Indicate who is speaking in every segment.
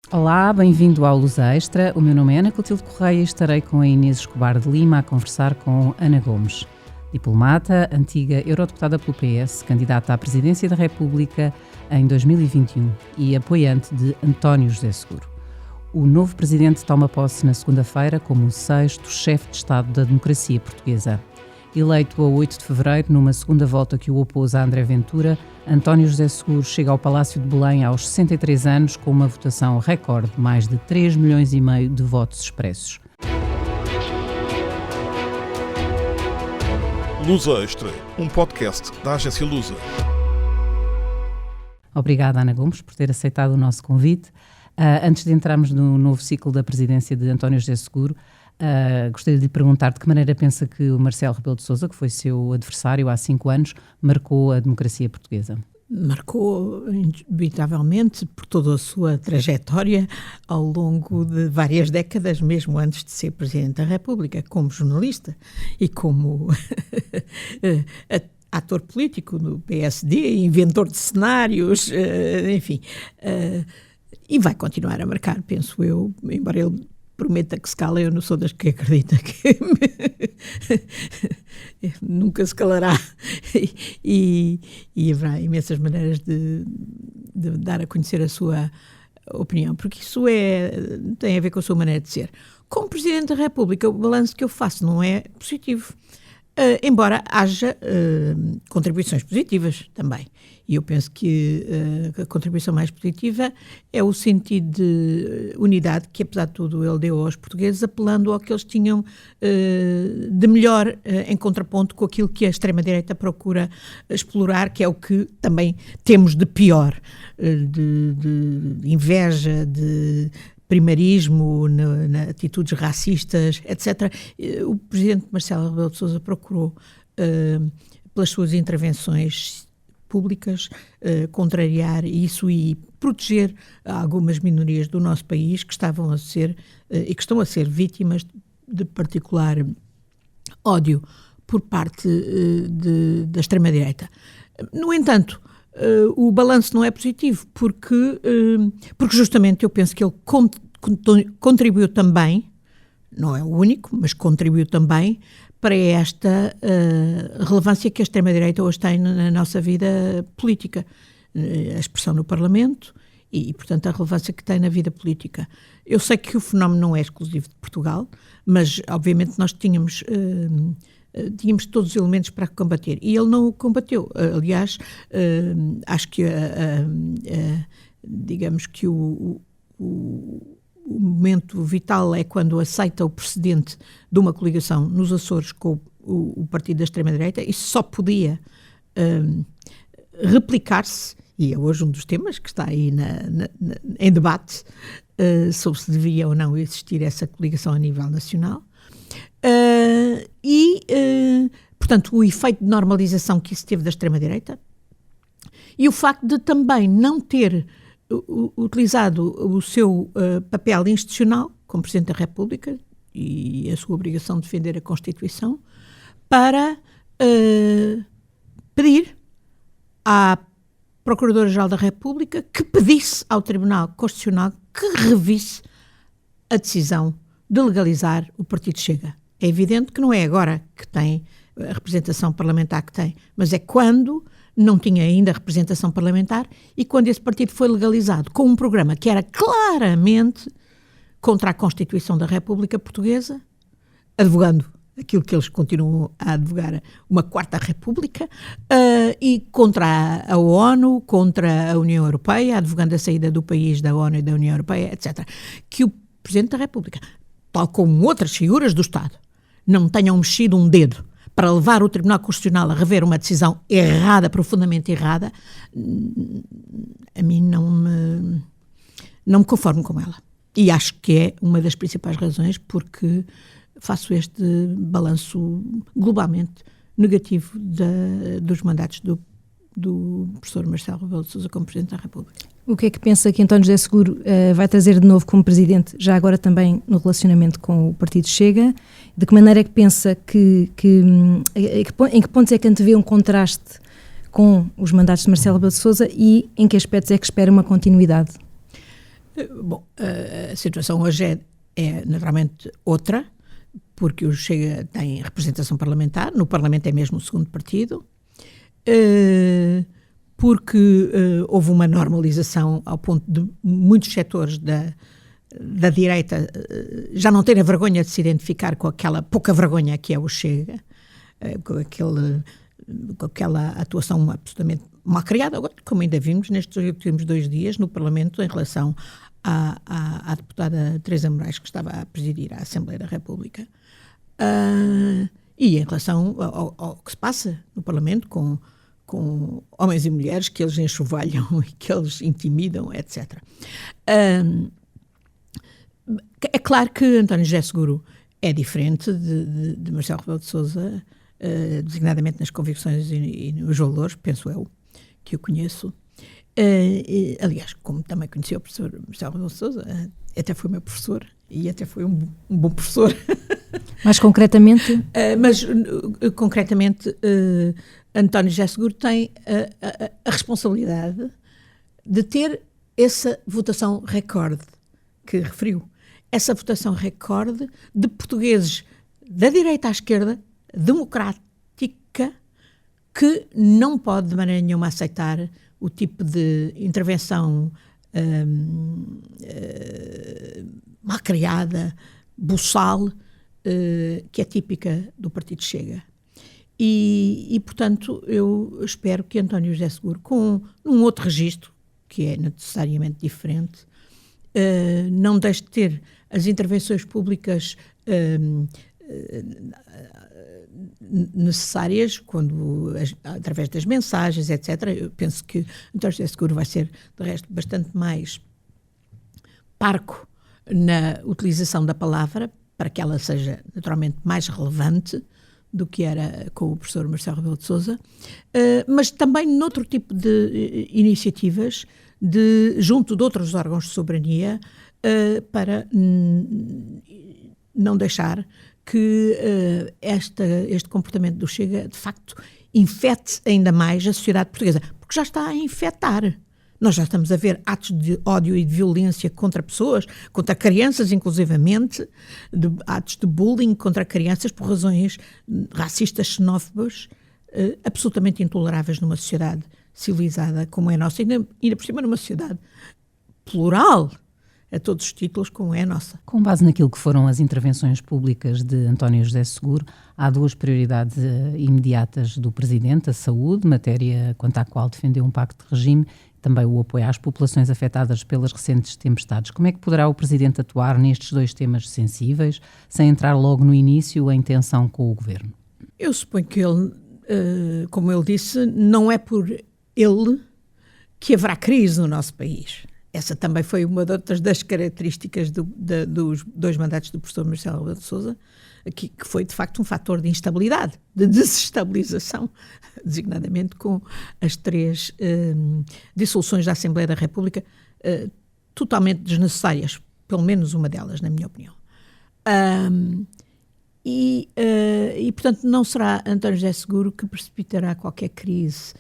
Speaker 1: Olá, bem-vindo ao Luz Extra. O meu nome é Ana Clotilde Correia e estarei com a Inês Escobar de Lima a conversar com Ana Gomes, diplomata, antiga eurodeputada pelo PS, candidata à presidência da República em 2021 e apoiante de António José Seguro. O novo presidente toma posse na segunda-feira como o 6º chefe de Estado da democracia portuguesa. Eleito a 8 de fevereiro, numa segunda volta que o opôs a André Ventura, António José Seguro chega ao Palácio de Belém aos 63 anos com uma votação recorde, mais de 3,5 milhões de votos expressos.
Speaker 2: Luz Extra, um podcast da agência Lusa.
Speaker 1: Obrigada, Ana Gomes, por ter aceitado o nosso convite. Antes de entrarmos no novo ciclo da presidência de António José Seguro, gostaria de lhe perguntar de que maneira pensa que o Marcelo Rebelo de Sousa, que foi seu adversário há 5 anos, marcou a democracia portuguesa?
Speaker 3: Marcou, indubitavelmente, por toda a sua trajetória ao longo de várias décadas, mesmo antes de ser Presidente da República, como jornalista e como ator político no PSD, inventor de cenários, enfim. E vai continuar a marcar, penso eu, embora ele prometa que se cala, eu não sou das que acredita que nunca se calará. E haverá imensas maneiras de dar a conhecer a sua opinião, porque isso tem a ver com a sua maneira de ser. Como Presidente da República, o balanço que eu faço não é positivo, embora haja contribuições positivas também. E eu penso que a contribuição mais positiva é o sentido de unidade que, apesar de tudo, ele deu aos portugueses, apelando ao que eles tinham de melhor em contraponto com aquilo que a extrema-direita procura explorar, que é o que também temos de pior, de inveja, de primarismo, na atitudes racistas, etc. O presidente Marcelo Rebelo de Sousa procurou, pelas suas intervenções públicas, contrariar isso e proteger algumas minorias do nosso país que estavam a ser e que estão a ser vítimas de particular ódio por parte da extrema-direita. No entanto, o balanço não é positivo porque justamente eu penso que ele contribuiu também, não é o único, mas contribuiu também para esta relevância que a extrema-direita hoje tem na nossa vida política. A expressão no Parlamento e, portanto, a relevância que tem na vida política. Eu sei que o fenómeno não é exclusivo de Portugal, mas, obviamente, nós tínhamos todos os elementos para combater. E ele não o combateu. Aliás, acho que digamos que o momento vital é quando aceita o precedente de uma coligação nos Açores com o partido da extrema-direita. Isso só podia replicar-se, e é hoje um dos temas que está aí em debate, sobre se devia ou não existir essa coligação a nível nacional. Portanto, o efeito de normalização que isso teve da extrema-direita e o facto de também não ter utilizado o seu papel institucional como Presidente da República e a sua obrigação de defender a Constituição para pedir à Procuradora-Geral da República que pedisse ao Tribunal Constitucional que revisse a decisão de legalizar o Partido Chega. É evidente que não é agora que tem a representação parlamentar que tem, mas é quando não tinha ainda representação parlamentar e quando esse partido foi legalizado com um programa que era claramente contra a Constituição da República Portuguesa, advogando aquilo que eles continuam a advogar, uma quarta república, e contra a ONU, contra a União Europeia, advogando a saída do país da ONU e da União Europeia, etc. Que o Presidente da República, tal como outras figuras do Estado, não tenham mexido um dedo para levar o Tribunal Constitucional a rever uma decisão errada, profundamente errada, a mim não me conformo com ela. E acho que é uma das principais razões porque faço este balanço globalmente negativo dos mandatos do professor Marcelo Rebelo de Sousa como Presidente da República.
Speaker 4: O que é que pensa que António José Seguro vai trazer de novo como Presidente, já agora também no relacionamento com o Partido Chega? De que maneira é que pensa em que pontos é que antevê um contraste com os mandatos de Marcelo Rebelo de Sousa e em que aspectos é que espera uma continuidade?
Speaker 3: Bom, a situação hoje é naturalmente outra, porque o Chega tem representação parlamentar, no Parlamento é mesmo o segundo partido, porque houve uma normalização ao ponto de muitos setores da direita já não terem vergonha de se identificar com aquela pouca vergonha que é o Chega, com aquela atuação absolutamente mal criada, agora, como ainda vimos nestes últimos 2 dias no Parlamento em relação à deputada Teresa Moraes, que estava a presidir a Assembleia da República, e em relação ao que se passa no Parlamento com homens e mulheres que eles enxovalham e que eles intimidam, etc. É claro que António José Seguro é diferente de Marcelo Rebelo de Sousa, designadamente nas convicções e nos valores, penso eu, que eu conheço. Aliás, como também conheci o professor Marcelo Rebelo de Sousa, até foi meu professor e até foi um bom professor.
Speaker 4: Mais concretamente?
Speaker 3: Concretamente, António José Seguro tem a responsabilidade de ter essa votação recorde que referiu. Essa votação recorde de portugueses da direita à esquerda, democrática, que não pode de maneira nenhuma aceitar o tipo de intervenção mal criada, buçal, que é típica do Partido Chega. E, portanto, eu espero que António José Seguro, com um outro registro, que é necessariamente diferente, não deixe de ter as intervenções públicas necessárias, através das mensagens, etc. Eu penso que António José Seguro vai ser, de resto, bastante mais parco na utilização da palavra, para que ela seja, naturalmente, mais relevante do que era com o professor Marcelo Rebelo de Sousa, mas também noutro tipo de iniciativas, junto de outros órgãos de soberania, para não deixar que este comportamento do Chega, de facto, infete ainda mais a sociedade portuguesa, porque já está a infectar. Nós já estamos a ver atos de ódio e de violência contra pessoas, contra crianças inclusivamente, atos de bullying contra crianças por razões racistas, xenófobas, absolutamente intoleráveis numa sociedade civilizada como é a nossa, ainda por cima numa sociedade plural, a todos os títulos, como é a nossa.
Speaker 1: Com base naquilo que foram as intervenções públicas de António José Seguro, há 2 prioridades imediatas do Presidente: a saúde, matéria quanto à qual defendeu um pacto de regime, também o apoio às populações afetadas pelas recentes tempestades. Como é que poderá o Presidente atuar nestes 2 temas sensíveis, sem entrar logo no início em tensão com o Governo?
Speaker 3: Eu suponho que ele, como ele disse, não é por ele que haverá crise no nosso país. Essa também foi uma das características dos 2 mandatos do professor Marcelo Rebelo de Sousa, que foi de facto um fator de instabilidade, de desestabilização, designadamente com as 3 dissoluções da Assembleia da República totalmente desnecessárias, pelo menos uma delas, na minha opinião. Portanto, não será António José Seguro que precipitará qualquer crise.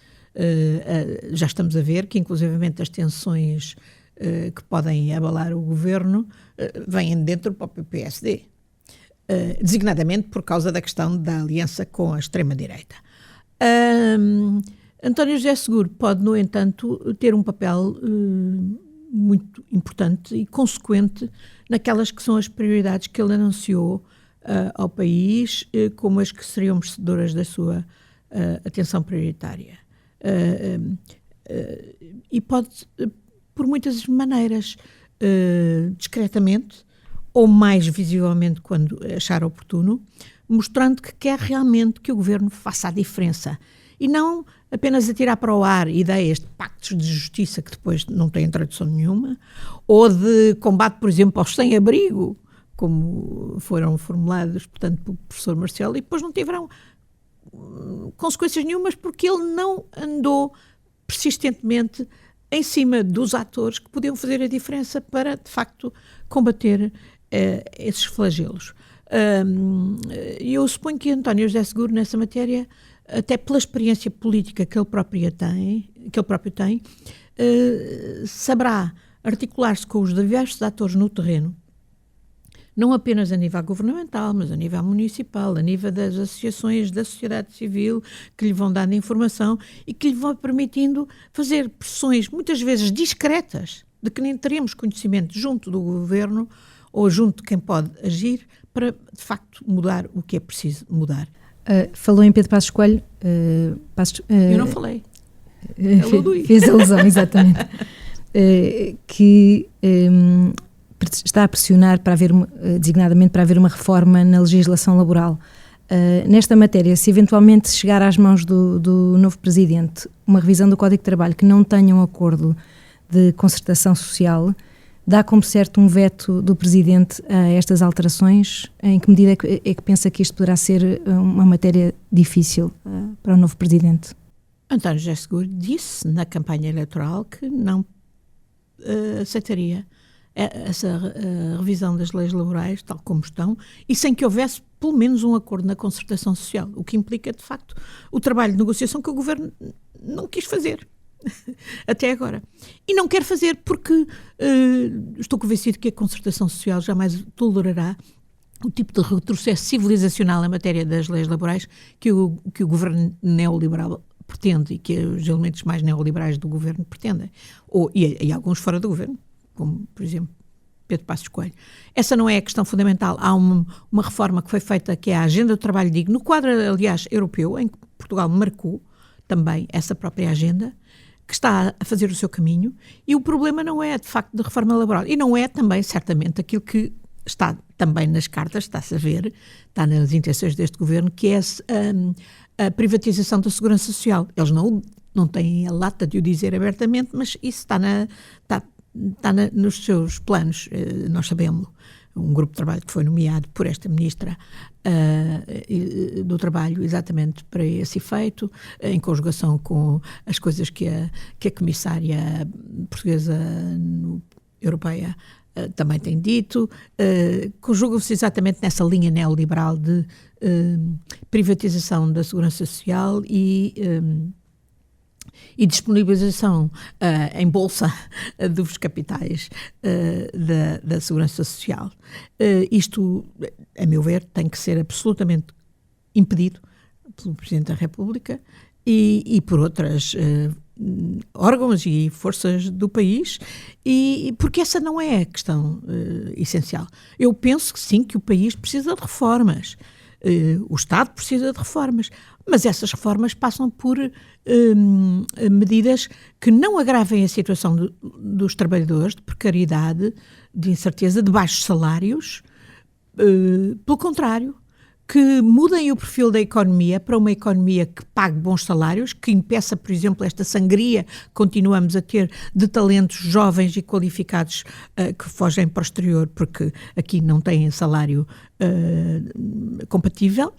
Speaker 3: Já estamos a ver que, inclusivamente, as tensões que podem abalar o governo vêm dentro do próprio PSD, designadamente por causa da questão da aliança com a extrema-direita. António José Seguro pode, no entanto, ter um papel muito importante e consequente naquelas que são as prioridades que ele anunciou ao país como as que seriam merecedoras da sua atenção prioritária. E pode, por muitas maneiras, discretamente ou mais visivelmente quando achar oportuno, mostrando que quer realmente que o governo faça a diferença e não apenas atirar para o ar ideias de pactos de justiça que depois não têm tradução nenhuma, ou de combate, por exemplo, aos sem-abrigo, como foram formulados, portanto, pelo professor Marcelo, e depois não tiveram consequências nenhumas porque ele não andou persistentemente em cima dos atores que podiam fazer a diferença para, de facto, combater esses flagelos. Eu suponho que António José Seguro, nessa matéria, até pela experiência política que ele próprio tem, saberá articular-se com os diversos atores no terreno, não apenas a nível governamental, mas a nível municipal, a nível das associações da sociedade civil, que lhe vão dando informação e que lhe vão permitindo fazer pressões, muitas vezes discretas, de que nem teremos conhecimento junto do governo ou junto de quem pode agir, para, de facto, mudar o que é preciso mudar.
Speaker 4: Falou em Pedro Passos Coelho.
Speaker 3: Eu não falei.
Speaker 4: Fez alusão, exatamente. Que está a pressionar para haver, designadamente, para haver uma reforma na legislação laboral. Nesta matéria, se eventualmente chegar às mãos do novo presidente uma revisão do Código de Trabalho que não tenha um acordo de concertação social, dá como certo um veto do presidente a estas alterações? Em que medida é que pensa que isto poderá ser uma matéria difícil para o novo presidente?
Speaker 3: António José Seguro disse na campanha eleitoral que não aceitaria essa revisão das leis laborais, tal como estão, e sem que houvesse pelo menos um acordo na concertação social, o que implica, de facto, o trabalho de negociação que o governo não quis fazer até agora. E não quer fazer porque estou convencido que a concertação social jamais tolerará o tipo de retrocesso civilizacional em matéria das leis laborais que o governo neoliberal pretende e que os elementos mais neoliberais do governo pretendem, e alguns fora do governo, como, por exemplo, Pedro Passos Coelho. Essa não é a questão fundamental. Há uma reforma que foi feita, que é a Agenda do Trabalho Digno, no quadro, aliás, europeu, em que Portugal marcou também essa própria agenda, que está a fazer o seu caminho, e o problema não é, de facto, de reforma laboral. E não é também, certamente, aquilo que está também nas cartas, está-se a ver, está nas intenções deste governo, que é a privatização da segurança social. Eles não têm a lata de o dizer abertamente, mas isso está nos seus planos, nós sabemos. Um grupo de trabalho que foi nomeado por esta ministra do Trabalho exatamente para esse efeito, em conjugação com as coisas que a comissária portuguesa europeia também tem dito, conjugam-se exatamente nessa linha neoliberal de privatização da segurança social e disponibilização em bolsa dos capitais da segurança social. Isto, a meu ver, tem que ser absolutamente impedido pelo Presidente da República e por outros órgãos e forças do país, porque essa não é a questão essencial. Eu penso que sim, que o país precisa de reformas. O Estado precisa de reformas, mas essas reformas passam por medidas que não agravem a situação dos trabalhadores, de precariedade, de incerteza, de baixos salários, pelo contrário, que mudem o perfil da economia para uma economia que pague bons salários, que impeça, por exemplo, esta sangria que continuamos a ter de talentos jovens e qualificados que fogem para o exterior porque aqui não têm salário compatível.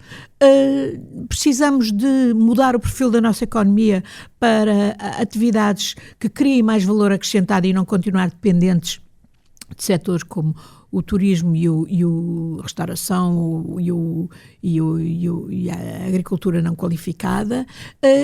Speaker 3: Precisamos de mudar o perfil da nossa economia para atividades que criem mais valor acrescentado e não continuar dependentes de setores como o turismo e a restauração e a agricultura não qualificada,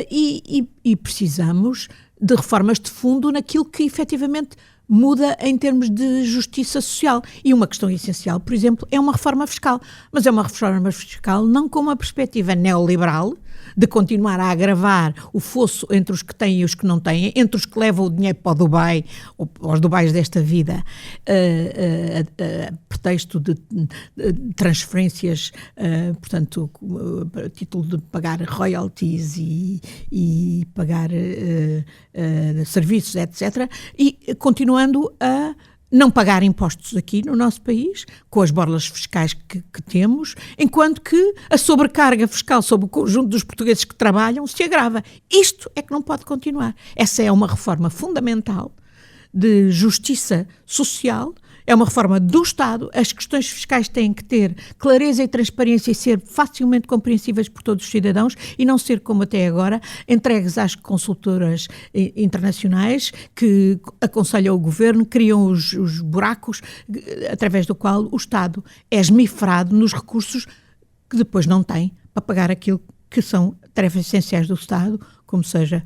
Speaker 3: e precisamos de reformas de fundo naquilo que efetivamente muda em termos de justiça social. E uma questão essencial, por exemplo, é uma reforma fiscal, mas é uma reforma fiscal não com uma perspectiva neoliberal, de continuar a agravar o fosso entre os que têm e os que não têm, entre os que levam o dinheiro para o Dubai, ou aos Dubais desta vida, a pretexto de transferências, portanto, a título de pagar royalties e pagar serviços, etc., e continuando a não pagar impostos aqui no nosso país, com as borlas fiscais que temos, enquanto que a sobrecarga fiscal sobre o conjunto dos portugueses que trabalham se agrava. Isto é que não pode continuar. Essa é uma reforma fundamental de justiça social, é uma reforma do Estado. As questões fiscais têm que ter clareza e transparência e ser facilmente compreensíveis por todos os cidadãos e não ser, como até agora, entregues às consultoras internacionais que aconselham o governo, criam os buracos através do qual o Estado é esmifrado nos recursos que depois não tem para pagar aquilo que são tarefas essenciais do Estado, como seja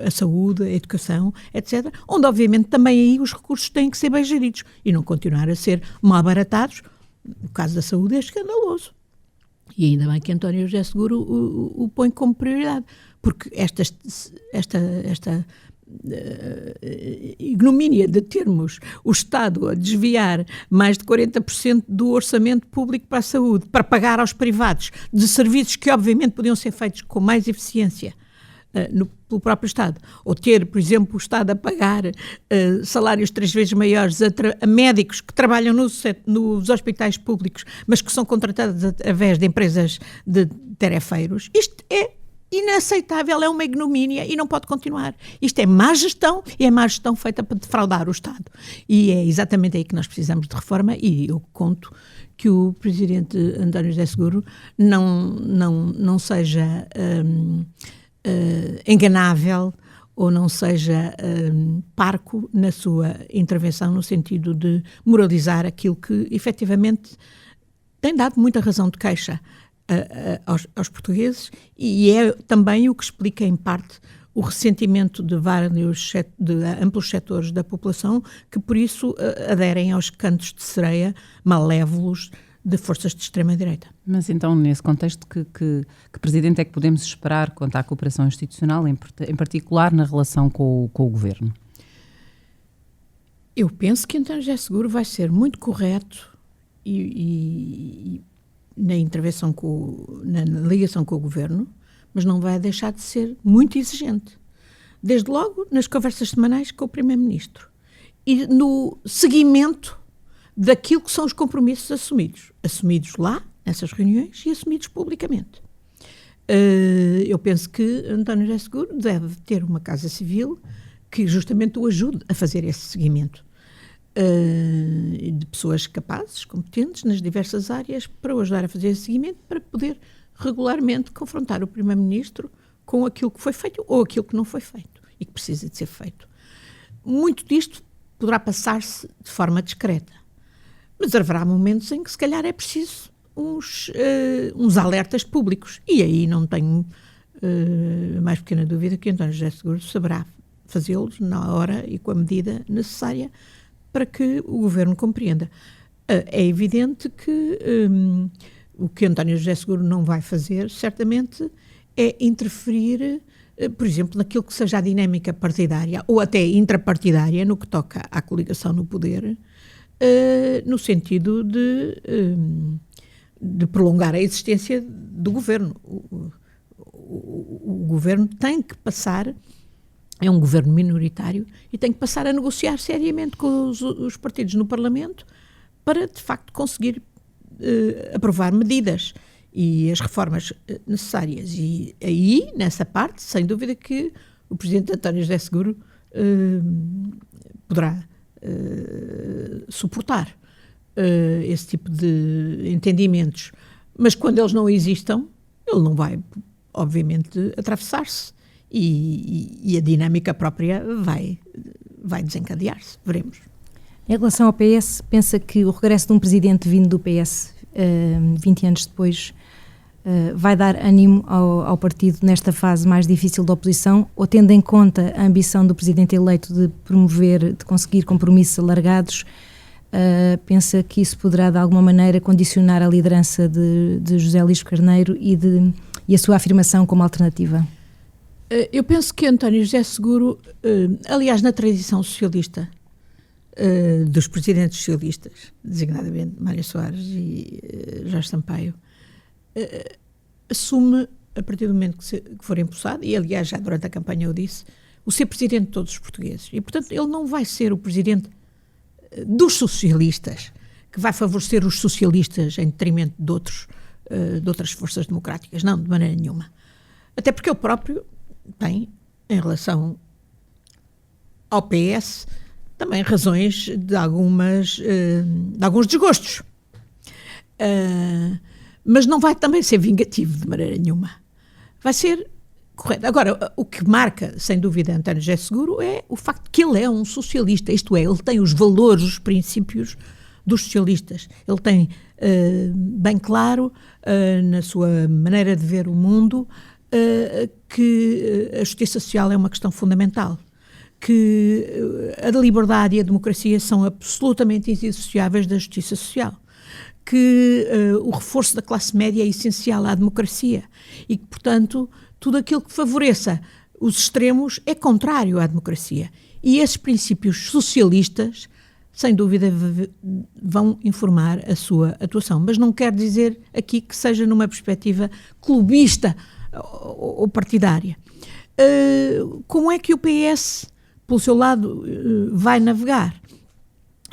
Speaker 3: a saúde, a educação, etc., onde obviamente também aí os recursos têm que ser bem geridos e não continuar a ser mal baratados. No caso da saúde é escandaloso. E ainda bem que António José Seguro o põe como prioridade, porque esta ignomínia de termos o Estado a desviar mais de 40% do orçamento público para a saúde, para pagar aos privados de serviços que obviamente podiam ser feitos com mais eficiência pelo próprio Estado, ou ter, por exemplo, o Estado a pagar salários 3 vezes maiores a médicos que trabalham nos hospitais públicos, mas que são contratados através de empresas de tarefeiros. Isto é inaceitável, é uma ignomínia e não pode continuar. Isto é má gestão e é má gestão feita para defraudar o Estado. E é exatamente aí que nós precisamos de reforma e eu conto que o Presidente António José Seguro não seja enganável ou não seja parco na sua intervenção no sentido de moralizar aquilo que efetivamente tem dado muita razão de queixa aos portugueses e é também o que explica em parte o ressentimento de amplos setores da população que por isso aderem aos cantos de sereia malévolos de forças de extrema-direita.
Speaker 1: Mas então, nesse contexto, que presidente é que podemos esperar quanto à cooperação institucional, em particular na relação com o Governo?
Speaker 3: Eu penso que António José Seguro vai ser muito correto e na intervenção, na ligação com o Governo, mas não vai deixar de ser muito exigente. Desde logo nas conversas semanais com o Primeiro-Ministro e no seguimento daquilo que são os compromissos assumidos lá, nessas reuniões, e assumidos publicamente. Eu penso que António José Seguro deve ter uma Casa Civil que justamente o ajude a fazer esse seguimento. De pessoas capazes, competentes, nas diversas áreas, para o ajudar a fazer esse seguimento, para poder regularmente confrontar o Primeiro-Ministro com aquilo que foi feito ou aquilo que não foi feito e que precisa de ser feito. Muito disto poderá passar-se de forma discreta, mas haverá momentos em que se calhar é preciso uns alertas públicos e aí não tenho a mais pequena dúvida que António José Seguro saberá fazê-los na hora e com a medida necessária para que o Governo compreenda. É evidente que o que António José Seguro não vai fazer, certamente, é interferir, por exemplo, naquilo que seja a dinâmica partidária ou até intrapartidária, no que toca à coligação no poder, no sentido de prolongar a existência do Governo. O Governo tem que passar, é um governo minoritário, e tem que passar a negociar seriamente com os partidos no Parlamento para, de facto, conseguir aprovar medidas e as reformas necessárias. E aí, nessa parte, sem dúvida que o Presidente António José Seguro poderá suportar esse tipo de entendimentos. Mas quando eles não existam, ele não vai, obviamente, atravessar-se. E a dinâmica própria vai desencadear-se, veremos.
Speaker 4: Em relação ao PS, pensa que o regresso de um presidente vindo do PS 20 anos depois vai dar ânimo ao partido nesta fase mais difícil da oposição, ou tendo em conta a ambição do presidente eleito de conseguir compromissos alargados, pensa que isso poderá de alguma maneira condicionar a liderança de José Luís Carneiro e a sua afirmação como alternativa?
Speaker 3: Eu penso que António José Seguro, aliás, na tradição socialista, dos presidentes socialistas, designadamente Mário Soares e Jorge Sampaio, assume, a partir do momento que for empossado, e aliás já durante a campanha eu disse, o ser presidente de todos os portugueses. E, portanto, ele não vai ser o presidente dos socialistas, que vai favorecer os socialistas em detrimento de outras forças democráticas. Não, de maneira nenhuma. Até porque ele próprio tem, em relação ao PS, também razões de alguns desgostos. Mas não vai também ser vingativo de maneira nenhuma. Vai ser correto. Agora, o que marca, sem dúvida, António José Seguro é o facto de que ele é um socialista, isto é, ele tem os valores, os princípios dos socialistas. Ele tem bem claro, na sua maneira de ver o mundo, que a justiça social é uma questão fundamental, que a liberdade e a democracia são absolutamente indissociáveis da justiça social, que o reforço da classe média é essencial à democracia e que, portanto, tudo aquilo que favoreça os extremos é contrário à democracia. E esses princípios socialistas, sem dúvida, vão informar a sua atuação. Mas não quer dizer aqui que seja numa perspectiva clubista ou partidária. Como é que o PS, pelo seu lado, vai navegar?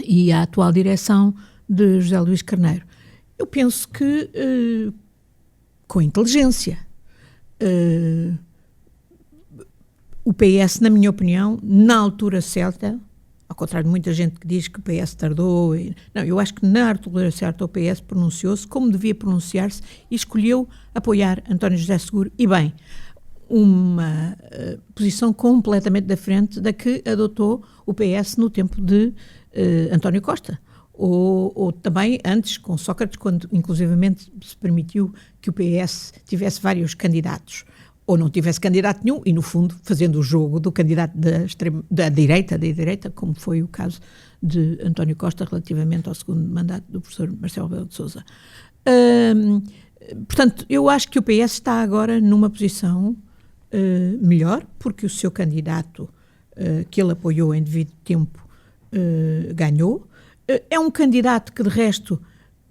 Speaker 3: E a atual direção de José Luís Carneiro? Eu penso que com inteligência. O PS, na minha opinião, na altura certa, ao contrário de muita gente que diz que o PS tardou, não, eu acho que na altura certa o PS pronunciou-se como devia pronunciar-se e escolheu apoiar António José Seguro, e bem, uma posição completamente diferente da que adotou o PS no tempo de António Costa, ou também antes com Sócrates, quando inclusivamente se permitiu que o PS tivesse vários candidatos, ou não tivesse candidato nenhum, e no fundo fazendo o jogo do candidato da direita, como foi o caso de António Costa relativamente ao segundo mandato do professor Marcelo Rebelo de Sousa. Portanto, eu acho que o PS está agora numa posição melhor, porque o seu candidato, que ele apoiou em devido tempo, ganhou. É um candidato que, de resto,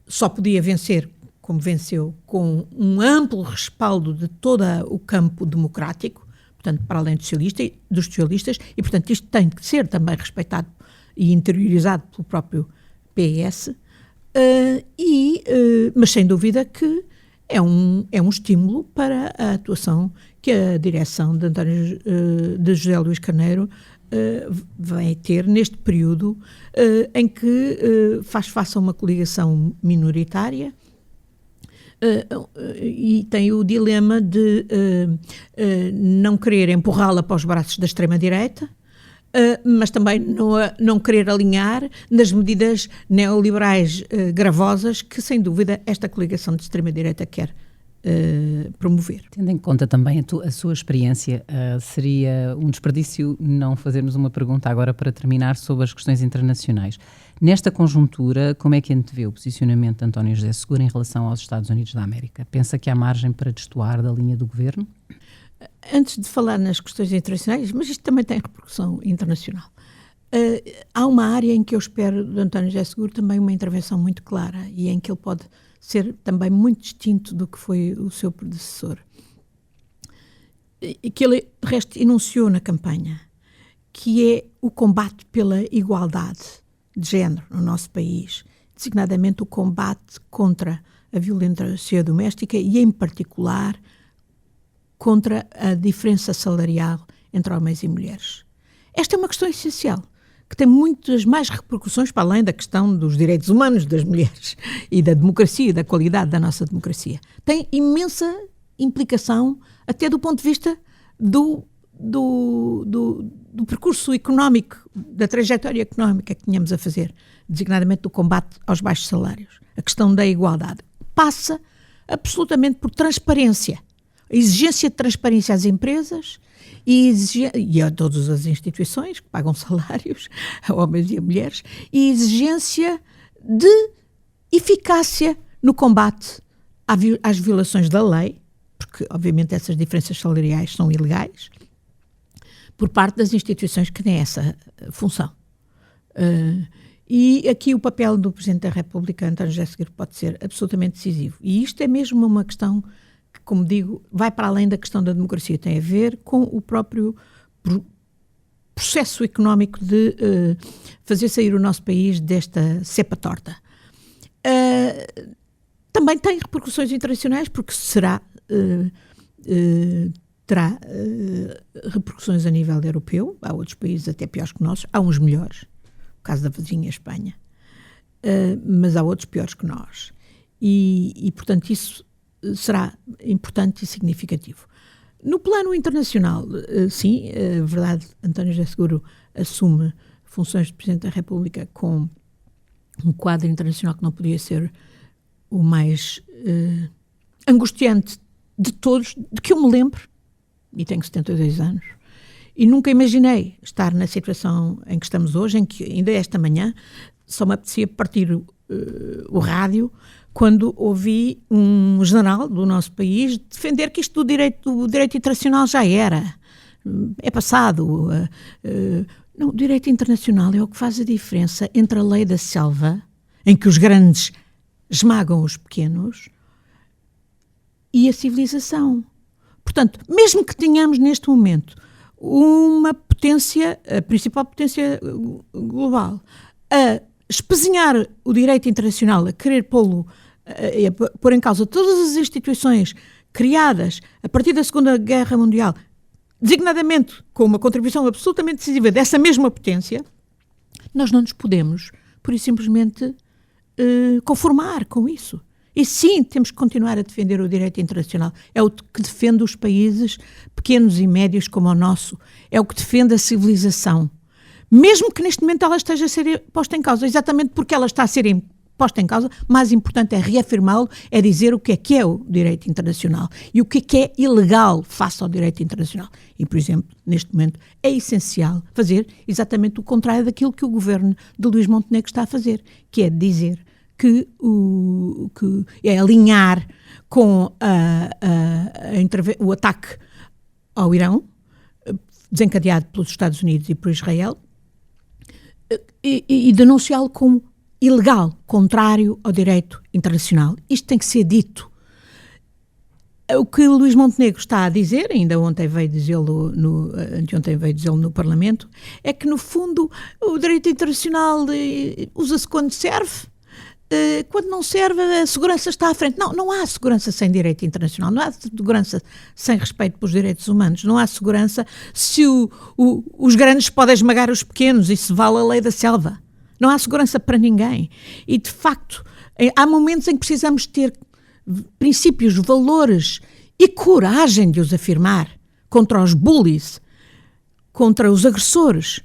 Speaker 3: só podia vencer, como venceu, com um amplo respaldo de todo o campo democrático, portanto, para além dos socialistas, e, portanto, isto tem que ser também respeitado e interiorizado pelo próprio PS, mas sem dúvida que é um estímulo para a atuação que a direção de José Luís Carneiro vai ter neste período em que faz face a uma coligação minoritária e tem o dilema de não querer empurrá-la para os braços da extrema-direita, mas também não querer alinhar nas medidas neoliberais gravosas que, sem dúvida, esta coligação de extrema-direita quer promover.
Speaker 1: Tendo em conta também a sua experiência, seria um desperdício não fazermos uma pergunta agora para terminar sobre as questões internacionais. Nesta conjuntura, como é que antevê o posicionamento de António José Seguro em relação aos Estados Unidos da América? Pensa que há margem para destoar da linha do governo?
Speaker 3: Antes de falar nas questões internacionais, mas isto também tem repercussão internacional, há uma área em que eu espero de António José Seguro também uma intervenção muito clara e em que ele pode ser também muito distinto do que foi o seu predecessor, e que ele, de resto, enunciou na campanha, que é o combate pela igualdade de género no nosso país, designadamente o combate contra a violência doméstica e, em particular, contra a diferença salarial entre homens e mulheres. Esta é uma questão essencial, que tem muitas mais repercussões para além da questão dos direitos humanos das mulheres e da democracia, da qualidade da nossa democracia. Tem imensa implicação até do ponto de vista do percurso económico, da trajetória económica que tínhamos a fazer, designadamente do combate aos baixos salários. A questão da igualdade passa absolutamente por transparência, a exigência de transparência às empresas e a todas as instituições que pagam salários a homens e a mulheres, e exigência de eficácia no combate às violações da lei, porque obviamente essas diferenças salariais são ilegais, por parte das instituições que têm essa função. E aqui o papel do Presidente da República, António José Seguro, pode ser absolutamente decisivo. E isto é mesmo uma questão que, como digo, vai para além da questão da democracia, tem a ver com o próprio processo económico de fazer sair o nosso país desta cepa torta. Também tem repercussões internacionais, porque terá repercussões a nível europeu. Há outros países até piores que nós, há uns melhores, o caso da vizinha Espanha, mas há outros piores que nós. E portanto, isso será importante e significativo. No plano internacional, sim, é verdade, António José Seguro assume funções de Presidente da República com um quadro internacional que não podia ser o mais angustiante de todos, de que eu me lembro, e tenho 72 anos, e nunca imaginei estar na situação em que estamos hoje, em que ainda esta manhã só me apetecia partir o rádio quando ouvi um general do nosso país defender que isto do direito internacional já era, é passado. Não, o direito internacional é o que faz a diferença entre a lei da selva, em que os grandes esmagam os pequenos, e a civilização. Portanto, mesmo que tenhamos neste momento uma potência, a principal potência global, a espezinhar o direito internacional, a querer pôr em causa todas as instituições criadas a partir da Segunda Guerra Mundial, designadamente com uma contribuição absolutamente decisiva dessa mesma potência, nós não nos podemos, pura e simplesmente, conformar com isso. E sim, temos que continuar a defender o direito internacional. É o que defende os países pequenos e médios como o nosso. É o que defende a civilização. Mesmo que neste momento ela esteja a ser posta em causa. Exatamente porque ela está a ser posta em causa, mais importante é reafirmá-lo, é dizer o que é o direito internacional e o que é ilegal face ao direito internacional. E, por exemplo, neste momento é essencial fazer exatamente o contrário daquilo que o governo de Luís Montenegro está a fazer, que é dizer que é alinhar com o ataque ao Irão, desencadeado pelos Estados Unidos e por Israel, e denunciá-lo como ilegal, contrário ao direito internacional. Isto tem que ser dito. O que Luís Montenegro está a dizer, ainda ontem veio dizê-lo anteontem veio dizê-lo no Parlamento, é que no fundo o direito internacional usa-se quando serve. Quando não serve, a segurança está à frente. Não há segurança sem direito internacional, não há segurança sem respeito pelos direitos humanos, não há segurança se os grandes podem esmagar os pequenos e se vale a lei da selva. Não há segurança para ninguém. E, de facto, há momentos em que precisamos ter princípios, valores e coragem de os afirmar contra os bullies, contra os agressores.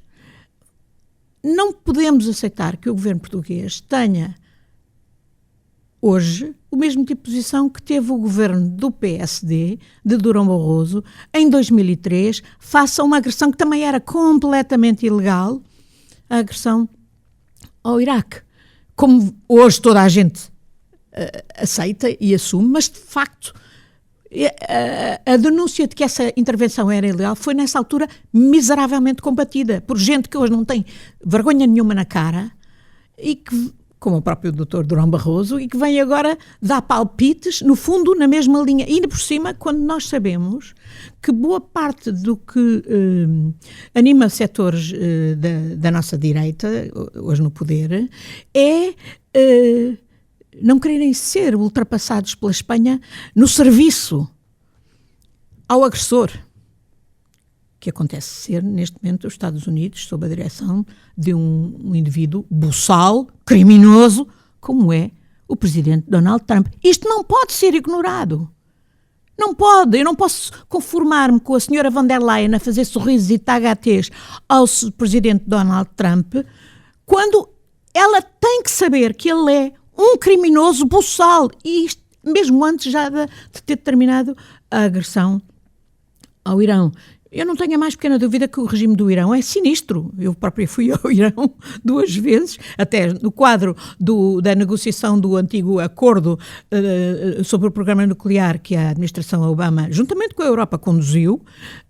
Speaker 3: Não podemos aceitar que o governo português tenha hoje o mesmo tipo de posição que teve o governo do PSD, de Durão Barroso, em 2003, face a uma agressão que também era completamente ilegal, a agressão ao Iraque. Como hoje toda a gente aceita e assume, mas de facto a denúncia de que essa intervenção era ilegal foi nessa altura miseravelmente combatida por gente que hoje não tem vergonha nenhuma na cara e que, como o próprio Dr. Durão Barroso, e que vem agora dar palpites, no fundo, na mesma linha. E ainda por cima, quando nós sabemos que boa parte do que anima setores da nossa direita, hoje no poder, é não quererem ser ultrapassados pela Espanha no serviço ao agressor, que acontece ser, neste momento, os Estados Unidos, sob a direção de um indivíduo buçal, criminoso, como é o presidente Donald Trump. Isto não pode ser ignorado. Não pode. Eu não posso conformar-me com a senhora von der Leyen a fazer sorrisos e tagatês ao presidente Donald Trump, quando ela tem que saber que ele é um criminoso buçal, e isto, mesmo antes já de ter terminado a agressão ao Irão. Eu não tenho a mais pequena dúvida que o regime do Irão é sinistro. Eu própria fui ao Irão 2 vezes, até no quadro da negociação do antigo acordo sobre o programa nuclear que a administração Obama, juntamente com a Europa, conduziu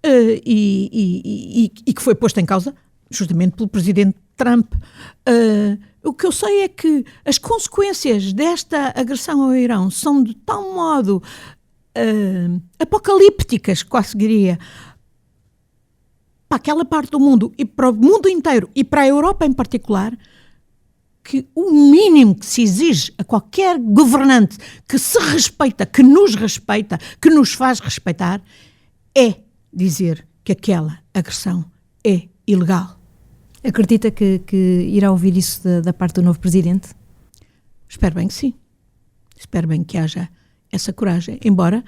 Speaker 3: e que foi posto em causa justamente pelo presidente Trump. O que eu sei é que as consequências desta agressão ao Irão são de tal modo apocalípticas, quase diria, para aquela parte do mundo e para o mundo inteiro e para a Europa em particular, que o mínimo que se exige a qualquer governante que se respeita, que nos faz respeitar, é dizer que aquela agressão é ilegal.
Speaker 4: Acredita que irá ouvir isso da parte do novo presidente?
Speaker 3: Espero bem que sim. Espero bem que haja essa coragem, embora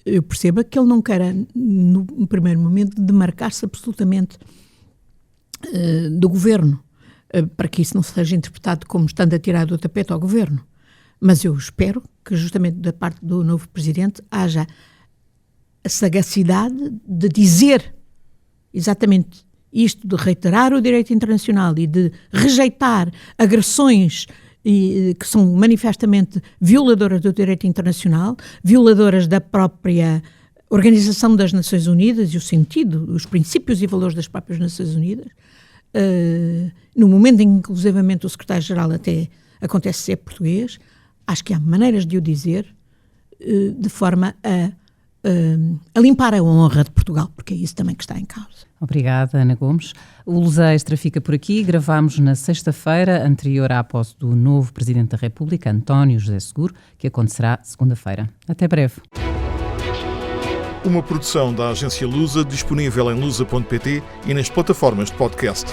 Speaker 3: eu perceba que ele não queira, no primeiro momento, demarcar-se absolutamente do governo. para que isso não seja interpretado como estando a tirar do tapete ao governo. Mas eu espero que justamente da parte do novo presidente haja a sagacidade de dizer exatamente isto, de reiterar o direito internacional e de rejeitar agressões que são manifestamente violadoras do direito internacional, violadoras da própria Organização das Nações Unidas e o sentido, os princípios e valores das próprias Nações Unidas, no momento em que inclusivamente o secretário-geral até acontece ser português. Acho que há maneiras de o dizer de forma a limpar a honra de Portugal, porque é isso também que está em causa.
Speaker 1: Obrigada, Ana Gomes. O Luz Extra fica por aqui. Gravámos na sexta-feira, anterior à posse do novo Presidente da República, António José Seguro, que acontecerá segunda-feira. Até breve.
Speaker 2: Uma produção da agência Lusa, disponível em lusa.pt e nas plataformas de podcast.